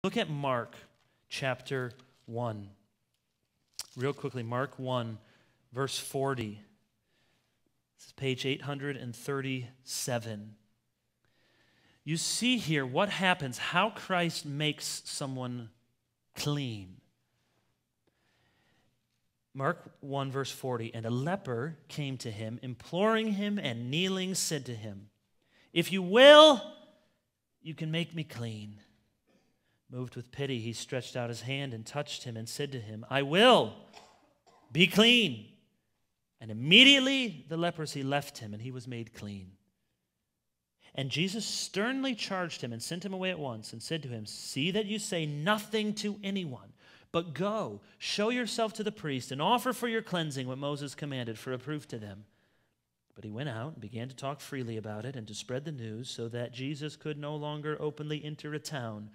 Look at Mark chapter 1. Real quickly, Mark 1, verse 40. This is page 837. You see here what happens, how Christ makes someone clean. Mark 1, verse 40, and a leper came to him, imploring him and kneeling, said to him, "If you will, you can make me clean." Moved with pity, he stretched out his hand and touched him and said to him, "I will, be clean." And immediately the leprosy left him and he was made clean. And Jesus sternly charged him and sent him away at once and said to him, "See that you say nothing to anyone, but go, show yourself to the priest and offer for your cleansing what Moses commanded for a proof to them." But he went out and began to talk freely about it and to spread the news, so that Jesus could no longer openly enter a town,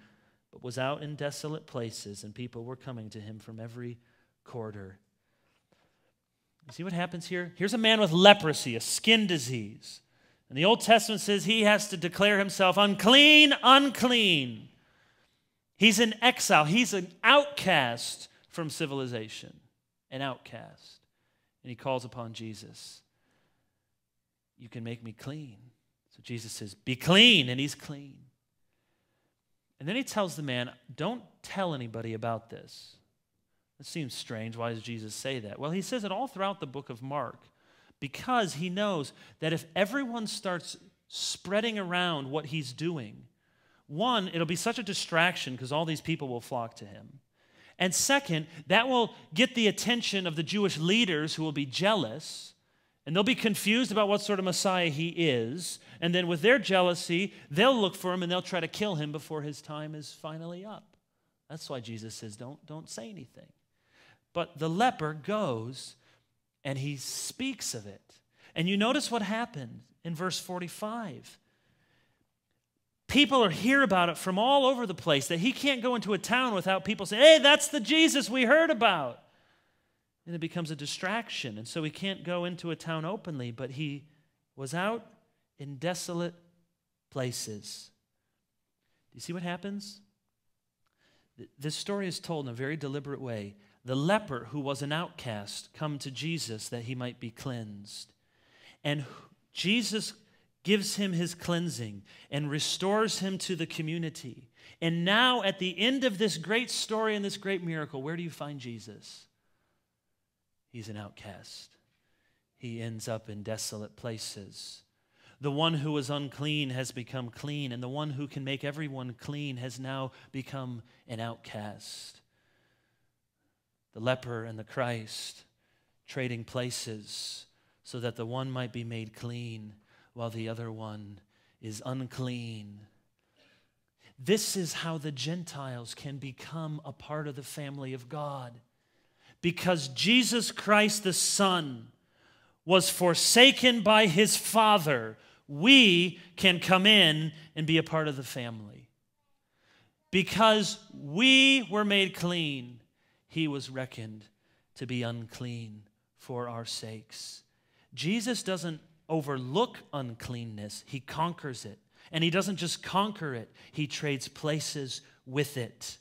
but was out in desolate places, and people were coming to him from every quarter. You see what happens here? Here's a man with leprosy, a skin disease. And the Old Testament says he has to declare himself unclean, unclean. He's in exile. He's an outcast from civilization, an outcast. And he calls upon Jesus. "You can make me clean." So Jesus says, "Be clean," and he's clean. And then he tells the man, "Don't tell anybody about this." It seems strange. Why does Jesus say that? Well, he says it all throughout the book of Mark because he knows that if everyone starts spreading around what he's doing, one, it'll be such a distraction because all these people will flock to him. And second, that will get the attention of the Jewish leaders who will be jealous, and they'll be confused about what sort of Messiah he is. And then with their jealousy, they'll look for him and they'll try to kill him before his time is finally up. That's why Jesus says, don't say anything. But the leper goes and he speaks of it. And you notice what happened in verse 45. People hear about it from all over the place, that he can't go into a town without people saying, "Hey, that's the Jesus we heard about." And it becomes a distraction. And so he can't go into a town openly, but he was out in desolate places. Do you see what happens? This story is told in a very deliberate way. The leper, who was an outcast, come to Jesus that he might be cleansed. And Jesus gives him his cleansing and restores him to the community. And now at the end of this great story and this great miracle, where do you find Jesus? He's an outcast. He ends up in desolate places. The one who was unclean has become clean, and the one who can make everyone clean has now become an outcast. The leper and the Christ trading places so that the one might be made clean while the other one is unclean. This is how the Gentiles can become a part of the family of God. Because Jesus Christ the Son was forsaken by his Father, we can come in and be a part of the family. Because we were made clean, he was reckoned to be unclean for our sakes. Jesus doesn't overlook uncleanness, he conquers it. And he doesn't just conquer it, he trades places with it.